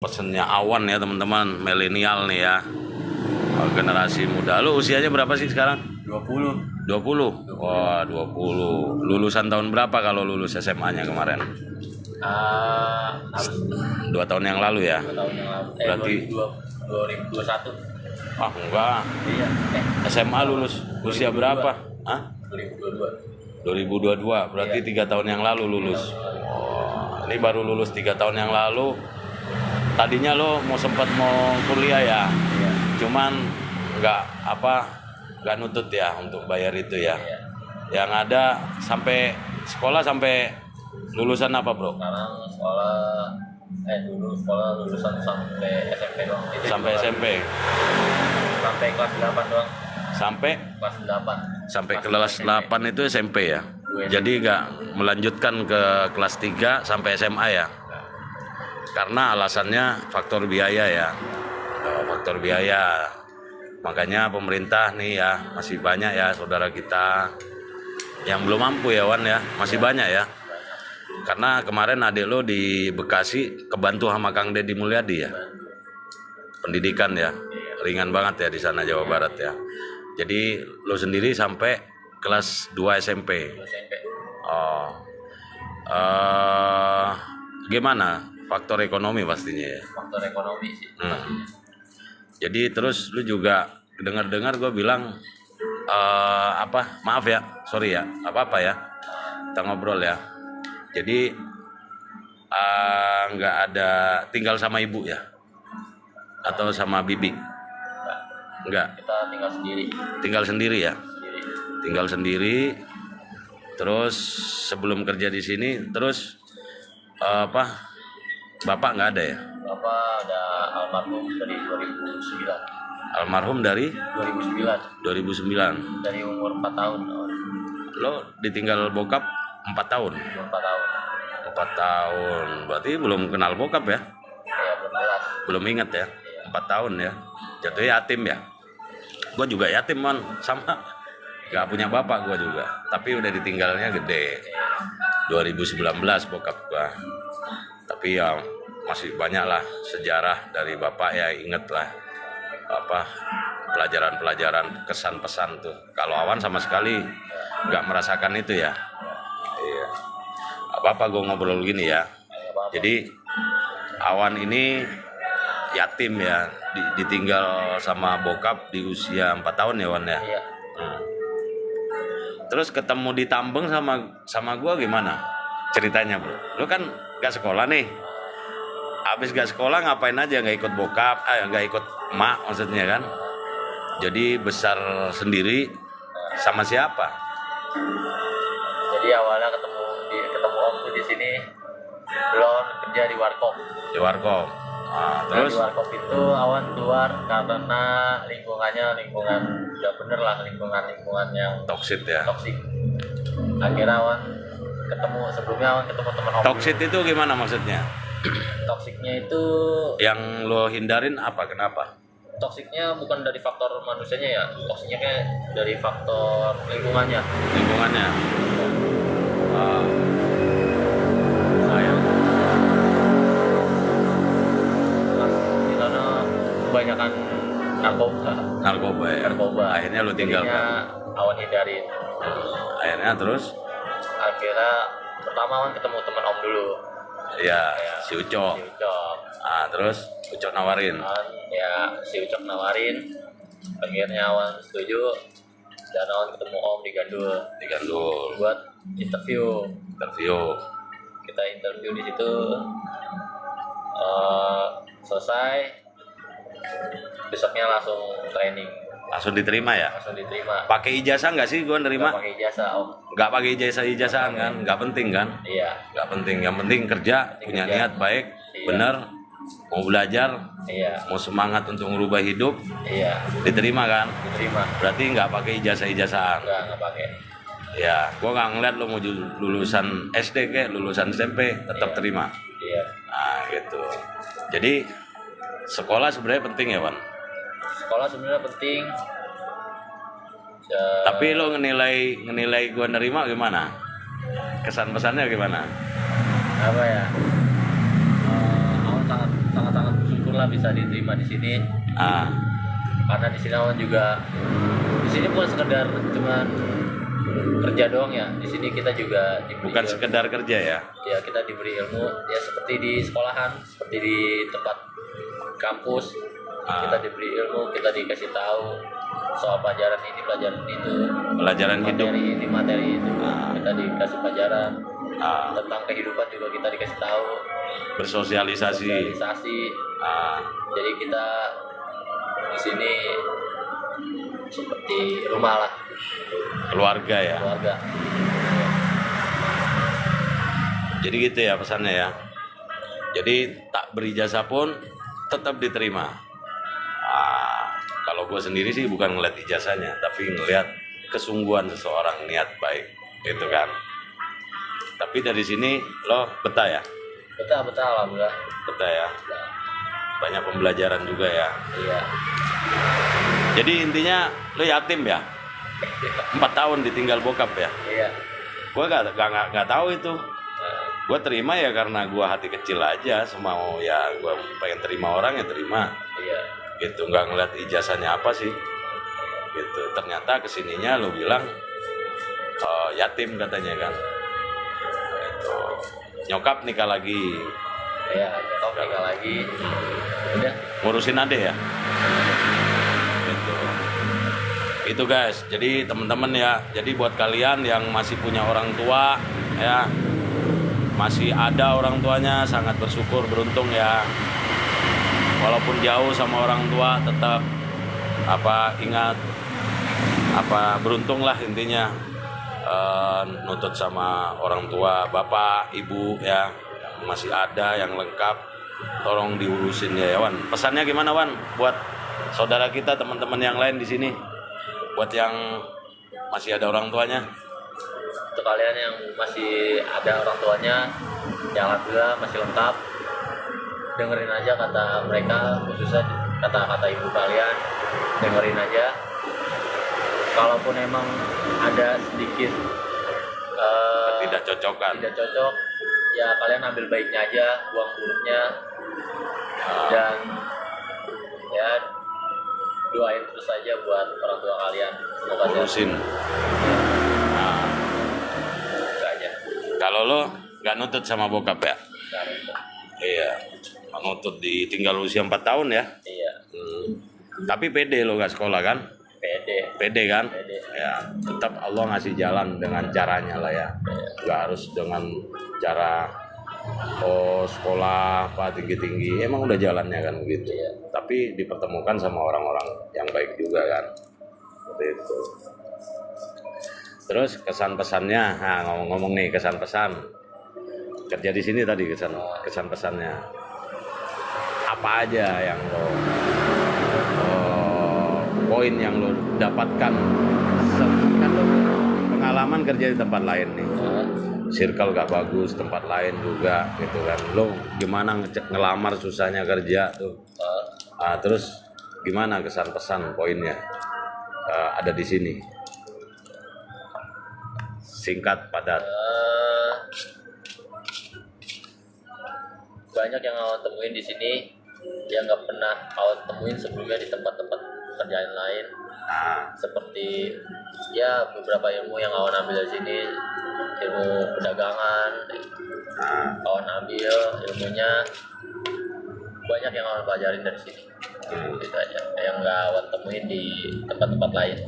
Pesennya Awan ya teman-teman, milenial nih ya, generasi muda. Lu usianya berapa sih sekarang? 20. 20? Wah 20. Lulusan tahun berapa kalau lulus SMA-nya kemarin? Harus 2 tahun yang lalu ya? 2 tahun yang lalu. Berarti 2021. ah enggak, Iya. SMA lulus usia 2022. berapa? Hah? 2022. 2022, berarti 3 tahun yang lalu lulus. Oh, ini baru lulus 3 tahun yang lalu. Tadinya lo sempat mau kuliah ya, Iya. cuman nggak nutut ya untuk bayar itu ya. Iya. Yang ada sampai sekolah sampai lulusan apa bro? Sekarang dulu sekolah lulusan sampai SMP doang. Itu Sampai juga SMP, sampai kelas 8 doang. sampai Kelas 8. sampai kelas 8 itu SMP ya. Jadi nggak melanjutkan ke kelas 3 sampai SMA ya. Karena alasannya faktor biaya ya. Faktor biaya. Makanya pemerintah nih ya, masih banyak ya saudara kita yang belum mampu ya Wan ya, masih banyak ya. Karena kemarin adik lo di Bekasi kebantu sama Kang Deddy Mulyadi ya. Pendidikan ya, ringan banget ya di sana Jawa Barat ya. Jadi lo sendiri sampai kelas 2 SMP. SMP. Oh. Gimana? Faktor ekonomi pastinya ya. Faktor ekonomi sih pastinya. Jadi terus lu juga dengar-dengar gue bilang maaf ya, sorry ya, apa ya, kita ngobrol ya. Jadi nggak ada tinggal sama ibu ya, atau sama bibi? Nggak, Kita tinggal sendiri. tinggal sendiri ya, Sendiri. tinggal sendiri. Terus sebelum kerja di sini, terus bapak nggak ada ya? Bapak ada almarhum dari 2009. Almarhum dari 2009. 2009. Dari umur 4 tahun. Lo ditinggal bokap 4 tahun. Umur 4 tahun. 4 tahun. Berarti belum kenal bokap ya? Ya belum jelas. Belum inget ya? 4 tahun ya. Jatuhnya yatim ya. Gue juga yatim man, sama. Gak punya bapak gue juga. Tapi udah ditinggalnya gede. 2019 bokap gue. Tapi ya masih banyak lah sejarah dari bapak ya, inget lah pelajaran-pelajaran, kesan pesan tuh. Kalau Awan sama sekali nggak merasakan itu ya. Iya. Apa gue ngobrol gini ya. Jadi Awan ini yatim ya, ditinggal sama bokap di usia 4 tahun ya Wan ya. Iya. Terus ketemu di Tambeng sama gue gimana ceritanya bro? Lu kan gak sekolah nih. Habis gak sekolah ngapain aja, nggak ikut bokap, nggak ikut emak maksudnya kan? Jadi besar sendiri sama siapa? Jadi awalnya ketemu om tuh di sini, belum kerja di warkop. Di warkop. Nah, Nah, terus di warkop itu Awan keluar karena lingkungan udah bener lah, lingkungan yang toksit ya. toksik. Akhirnya sebelumnya Awan ketemu teman om. Toksit itu gimana maksudnya? Toksiknya itu, Yang lo hindarin apa? Kenapa? toksiknya bukan dari faktor manusianya ya, toksiknya kayak dari faktor lingkungannya. Lingkungannya. Sayang. Di sana kebanyakan narkoba. Narkoba ya. Akhirnya lo tinggalkan. Jadinya Awan hindarin. Akhirnya terus Akhirnya pertama Awan ketemu teman om dulu, ya si Ucok. si Ucok. Terus Ucok nawarin. Si Ucok nawarin. Akhirnya Awan setuju dan Awan ketemu om di Gandul buat interview. Kita interview di situ, selesai, besoknya langsung training, Langsung diterima ya? langsung diterima. Pakai ijazah nggak sih gua nerima? Nggak pakai ijazah om. Nggak pakai ijazahan kan? Nggak penting kan? Iya. Nggak penting. Yang penting kerja, punya kerja. niat baik, Iya. bener, mau belajar, Iya. mau semangat untuk merubah hidup, Iya. diterima kan? Diterima. Berarti nggak pakai ijazahan. Nggak pakai. Ya, gua nggak ngeliat lo mau lulusan SD kayak lulusan SMP tetap Iya. terima. Iya. Nah gitu. Jadi sekolah sebenarnya penting ya Wan. Sekolah sebenarnya penting. Tapi lo ngenilai gua nerima gimana? Kesan pesannya gimana? Apa ya? Awan sangat lah bisa diterima di sini. Karena di sini Awan juga di sini bukan sekedar cuman kerja doang ya. Di sini kita juga diberi Bukan ilmu. sekedar kerja ya. Ya kita diberi ilmu ya seperti di sekolahan, seperti di tempat kampus. Kita diberi ilmu, kita dikasih tahu soal pelajaran ini, pelajaran itu, Pelajaran hidup. materi ini, materi itu. Kita dikasih pelajaran tentang kehidupan juga kita dikasih tahu. Bersosialisasi. Sosialisasi. Jadi kita di sini seperti rumah lah, Keluarga ya. keluarga. Jadi gitu ya pesannya ya. Jadi tak berijazah pun tetap diterima. Kalau gue sendiri sih bukan ngeliat ijazahnya, tapi ngeliat kesungguhan seseorang, niat baik, gitu kan. Tapi dari sini lo betah ya? Betah alhamdulillah. Betah ya. Banyak pembelajaran juga ya. Iya. Jadi intinya lo yatim ya? 4 tahun ditinggal bokap ya? Iya. Gue gak tahu itu. Gue terima ya karena gue hati kecil aja, semau ya gue pengen terima orang ya terima. Iya. Gitu, nggak ngeliat ijazahnya apa sih gitu. Ternyata kesininya lo bilang yatim katanya kan gitu. Nyokap nikah lagi. Iya, nyokap nikah lagi. Udah Ngurusin ade ya gitu. Itu guys, jadi temen-temen ya, jadi buat kalian yang masih punya orang tua ya, masih ada orang tuanya, sangat bersyukur, beruntung ya. Walaupun jauh sama orang tua, tetap ingat beruntung lah intinya, nutut sama orang tua, bapak, ibu ya, yang masih ada, yang lengkap, tolong diurusin ya Wan. Pesannya gimana Wan buat saudara kita, teman-teman yang lain di sini, buat yang masih ada orang tuanya? untuk kalian yang masih ada orang tuanya, yang alhamdulillah masih lengkap, dengerin aja kata mereka, khususnya kata-kata ibu kalian, dengerin aja. Kalaupun emang ada sedikit Tidak cocok, ya kalian ambil baiknya aja, buang buruknya, dan ya doain terus aja buat orang tua kalian, semoga urusin. Itu aja. Kalau lo nggak nutut sama bokap ya? Nah, itu. Iya, nutut ditinggal usia 4 tahun ya. Iya. Tapi pede lo gak sekolah kan? Pede kan? Pede. Ya, tetap Allah ngasih jalan dengan caranya lah ya. Gak harus dengan cara sekolah apa tinggi-tinggi. Emang udah jalannya kan begitu. Iya. Tapi dipertemukan sama orang-orang yang baik juga kan. Seperti itu. Terus kesan-pesannya, ngomong-ngomong nih kesan-pesan. Kerja di sini tadi kesan-pesannya. Apa aja yang lo poin yang lo dapatkan? Kan lo pengalaman kerja di tempat lain nih, circle gak bagus, tempat lain juga gitu kan. Lo gimana ngelamar susahnya kerja tuh? Terus gimana kesan-pesan poinnya ada di sini? Singkat, padat. Banyak yang Awan temuin di sini yang nggak pernah Awan temuin sebelumnya di tempat-tempat kerjaan lain. Seperti ya beberapa ilmu yang Awan ambil di sini, ilmu perdagangan, Awan ambil ilmunya, banyak yang Awan pelajarin dari sini. Gitu aja, yang nggak Awan temuin di tempat-tempat lain.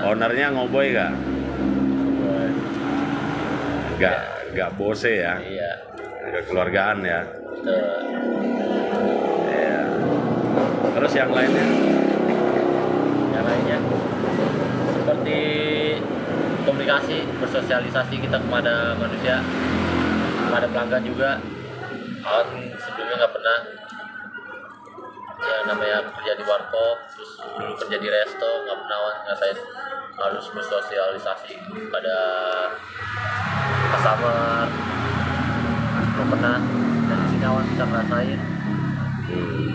Ownernya ngoboy gak? Gak bose ya? Iya. Kekeluargaan ya? Betul. Iya. Terus yang lainnya? Yang lainnya seperti komunikasi, bersosialisasi kita kepada manusia, kepada pelanggan juga. Awan sebelumnya nggak pernah yang namanya kerja di warkop, terus dulu kerja di resto, nggak pernah Awan ngasain harus bersosialisasi pada customer, belum pernah. Dan di sini Awan bisa ngerasain.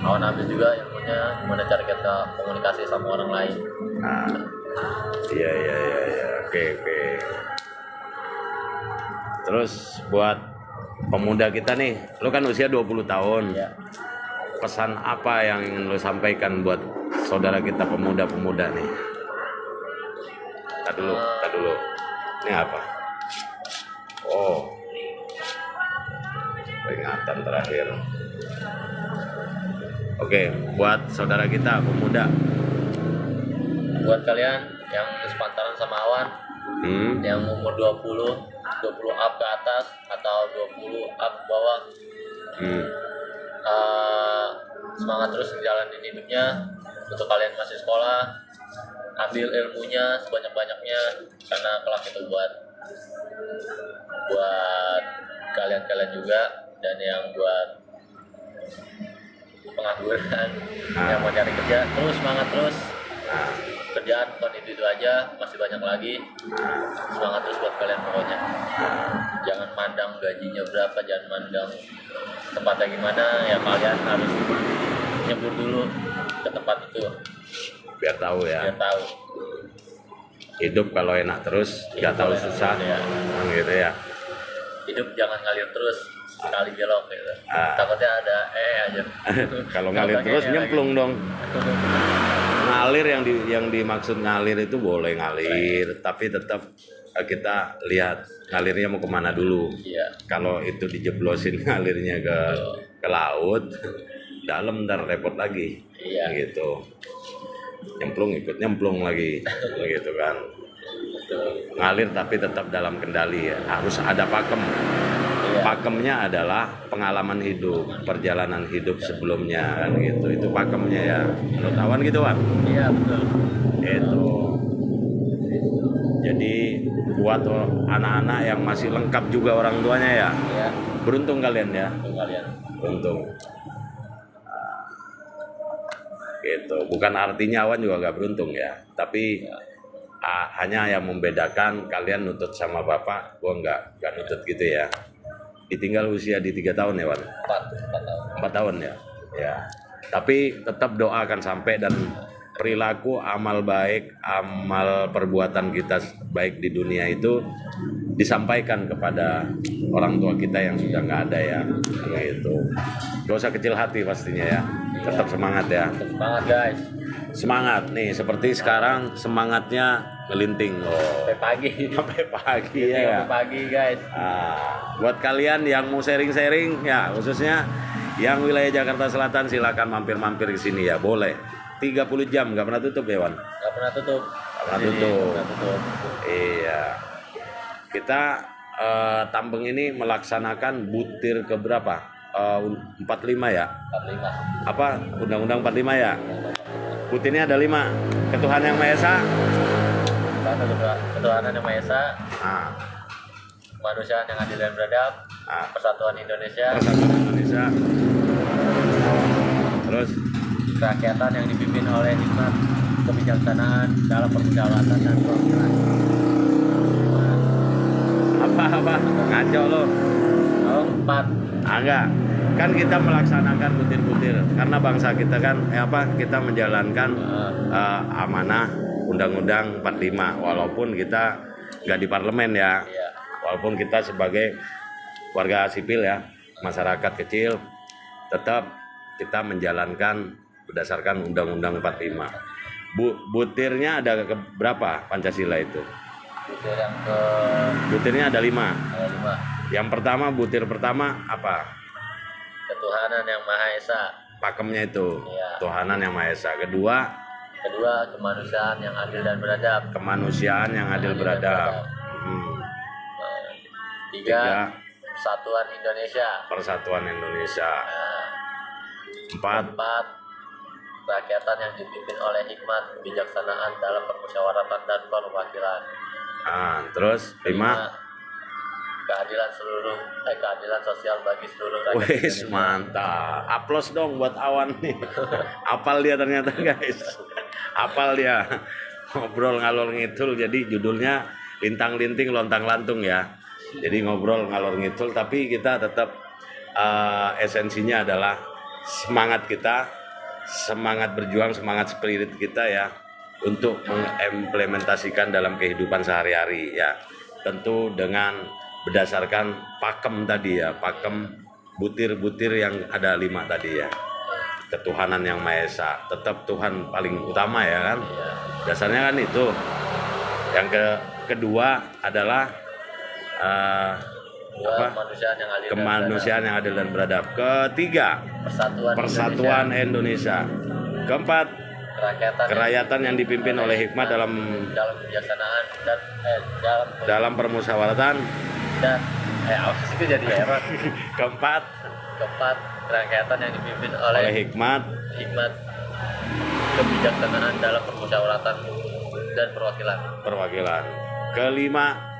Awan ambil juga ilmunya gimana cara kita komunikasi sama orang lain. Iya. Oke. Terus buat pemuda kita nih, lu kan usia 20 tahun. Ya. Pesan apa yang ingin lu sampaikan buat saudara kita pemuda-pemuda nih? Tadi dulu. Ini apa? Oh, peringatan terakhir. Oke, buat saudara kita pemuda. Buat kalian yang sepantaran sama Awan, yang umur 20 up ke atas atau 20 up ke bawah, semangat terus ngejalanin hidupnya. Untuk kalian masih sekolah, ambil ilmunya sebanyak-banyaknya, karena kelak itu buat kalian juga, dan yang buat pengangguran yang mau cari kerja, terus semangat terus. Kerjaan bukan itu aja, masih banyak lagi. Semangat terus buat kalian pokoknya. Jangan mandang gajinya berapa, jangan mandang tempatnya gimana, ya kalian harus nyebur dulu ke tempat itu Biar tahu ya. biar tahu. Hidup kalau enak terus, nggak tahu susah, ya. Gitu ya. Hidup jangan ngalir terus, sekali belok gitu. Ah. Takutnya ada aja. Kalau ngalir Tampaknya terus ya nyemplung dong. Ngalir yang dimaksud ngalir itu boleh ngalir, tapi tetap kita lihat ngalirnya mau kemana dulu. Iya. Kalau itu dijeblosin ngalirnya ke laut, dalam ntar repot lagi. Iya. Gitu. Ikut nyemplung lagi, gitu kan. Ngalir tapi tetap dalam kendali ya. Harus ada pakem. Iya. Pakemnya adalah pengalaman hidup, perjalanan hidup sebelumnya kan gitu. Itu pakemnya ya. Menurut Awan gitu, Wan? Iya, betul. Itu. Jadi buat anak-anak yang masih lengkap juga orang tuanya ya. Iya. Beruntung kalian ya. Untuk kalian. Beruntung. Gitu. Bukan artinya Awan juga gak beruntung ya. Tapi hanya yang membedakan kalian nutut sama bapak, gua nggak nutut gitu ya. Ditinggal usia di 3 tahun ya, Wan? 4 tahun ya. Ya. Tapi tetap doa akan sampai, dan perilaku, amal baik, amal perbuatan kita baik di dunia itu disampaikan kepada orang tua kita yang sudah nggak ada ya. Gitu. Gak usah kecil hati pastinya ya. Tetap semangat ya. Semangat guys. Semangat nih, seperti sekarang semangatnya ngelinting loh. Sampai pagi. Sampai pagi ya. Sampai pagi guys. Buat kalian yang mau sharing-sharing ya, khususnya yang wilayah Jakarta Selatan, silakan mampir-mampir ke sini ya, boleh. 30 jam nggak pernah tutup ya, Wan? Nggak pernah tutup. Nggak pernah tutup. Iya. Kita Tambeng ini melaksanakan butir ke berapa? 45 ya? 45. Apa? Undang-undang 45 ya? Butirnya ada 5. Ketuhanan Yang Maha Esa. Ketuhanan Yang Maha Esa. Kemanusiaan yang adil dan beradab. Persatuan Indonesia. Persatuan Indonesia. Terus kerakyatan yang dipimpin oleh hikmat kebijaksanaan dalam permusyawaratan dan perwakilan. apa ngaco lo? Oh, 4. Enggak, kan kita melaksanakan butir-butir karena bangsa kita kan kita menjalankan amanah Undang-Undang 45, walaupun kita nggak di parlemen ya. Iya. Walaupun kita sebagai warga sipil ya, masyarakat kecil, tetap kita menjalankan berdasarkan Undang-Undang 45. Butirnya ada berapa Pancasila itu? Butir yang Butirnya ada 5. ada 5. Yang pertama, butir pertama apa? Ketuhanan Yang Maha Esa. Pakemnya itu. Iya. Ketuhanan Yang Maha Esa. Kedua, kemanusiaan yang adil dan beradab. kemanusiaan yang adil beradab. 3, Persatuan Indonesia. Persatuan Indonesia. 4, Kerakyatan yang dipimpin oleh hikmat kebijaksanaan dalam permusyawaratan dan perwakilan. Terus 5, keadilan sosial bagi seluruh rakyat wes Indonesia. mantap. Aplos dong buat Awan nih. Apal dia ternyata guys. Apal dia. Ngobrol ngalor ngidul, jadi judulnya lintang-linting lontang-lantung ya. Jadi ngobrol ngalor ngidul, tapi kita tetap esensinya adalah semangat kita, semangat berjuang, semangat spirit kita ya, untuk mengimplementasikan dalam kehidupan sehari-hari ya. Tentu dengan berdasarkan pakem tadi ya, pakem butir-butir yang ada 5 tadi ya. Ketuhanan yang Maha Esa, tetap Tuhan paling utama ya kan. Dasarnya kan itu. Yang kedua adalah kemanusiaan yang adil dan beradab. Ketiga, persatuan Indonesia. Keempat, kerakyatan yang dipimpin oleh hikmat dalam kebijaksanaan dan dalam permusyawaratan dan itu jadi error. Keempat, kerakyatan yang dipimpin oleh hikmat kebijaksanaan dalam permusyawaratan dan perwakilan. Kelima,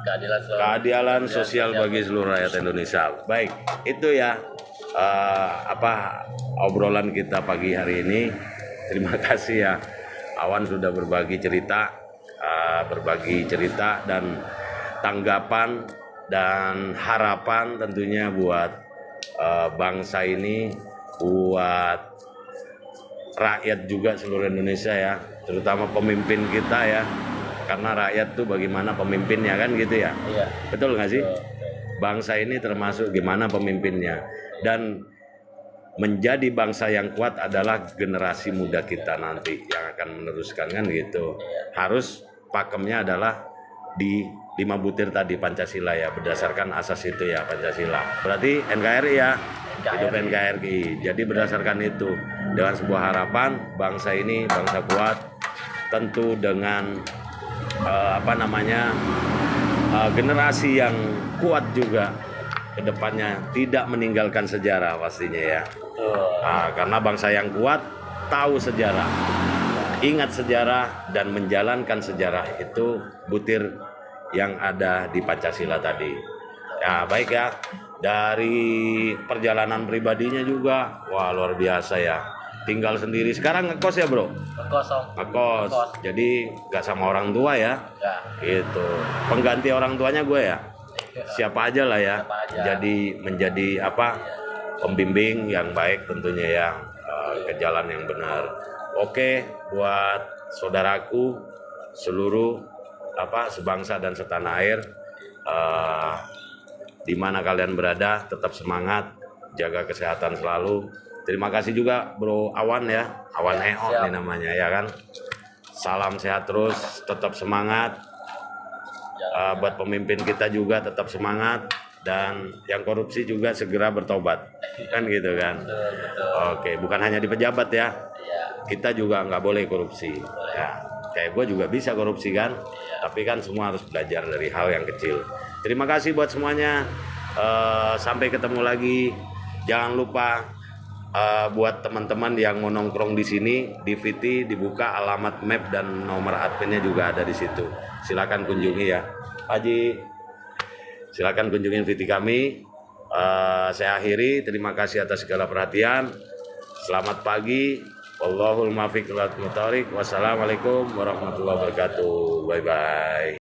keadilan sosial bagi seluruh rakyat Indonesia. Baik, itu ya obrolan kita pagi hari ini. Terima kasih ya, Awan sudah berbagi cerita dan tanggapan dan harapan tentunya buat bangsa ini, buat rakyat juga seluruh Indonesia ya, terutama pemimpin kita ya, karena rakyat tuh bagaimana pemimpinnya kan gitu ya. Iya. Betul nggak sih? Bangsa ini termasuk gimana pemimpinnya, dan menjadi bangsa yang kuat adalah generasi muda kita nanti yang akan meneruskan kan gitu. Harus pakemnya adalah di 5 butir tadi Pancasila ya, berdasarkan asas itu ya Pancasila. Berarti NKRI ya, hidup NKRI. Jadi berdasarkan itu, dengan sebuah harapan bangsa ini bangsa kuat, tentu dengan generasi yang kuat juga ke depannya, tidak meninggalkan sejarah pastinya ya. Karena bangsa yang kuat tahu sejarah, ingat sejarah dan menjalankan sejarah, itu butir yang ada di Pancasila tadi. Ya baik ya, dari perjalanan pribadinya juga, wah luar biasa ya. Tinggal sendiri, sekarang ngekos ya bro? Ngekos. Jadi gak sama orang tua ya? Gitu. Pengganti orang tuanya gue ya? Siapa aja lah ya. Jadi menjadi pembimbing yang baik tentunya ya, ke jalan yang benar. Oke, buat saudaraku seluruh sebangsa dan setanah air, di mana kalian berada, tetap semangat, jaga kesehatan selalu. Terima kasih juga Bro Awan ya, Awan EO ini namanya ya kan. Salam sehat terus, tetap semangat. Buat pemimpin kita juga tetap semangat, dan yang korupsi juga segera bertobat, kan gitu kan. Oke, bukan hanya di pejabat ya, kita juga nggak boleh korupsi. Ya, kayak gue juga bisa korupsi kan, tapi kan semua harus belajar dari hal yang kecil. Terima kasih buat semuanya. Sampai ketemu lagi. Jangan lupa buat teman-teman yang mau nongkrong di sini, di VT dibuka alamat map dan nomor adminnya juga ada di situ. Silakan kunjungi ya, Haji. Silakan kunjungin VT kami. Saya akhiri. Terima kasih atas segala perhatian. Selamat pagi. Wallahul muwaffiq ila aqwamit thoriq. Wassalamualaikum warahmatullahi wabarakatuh. Bye bye.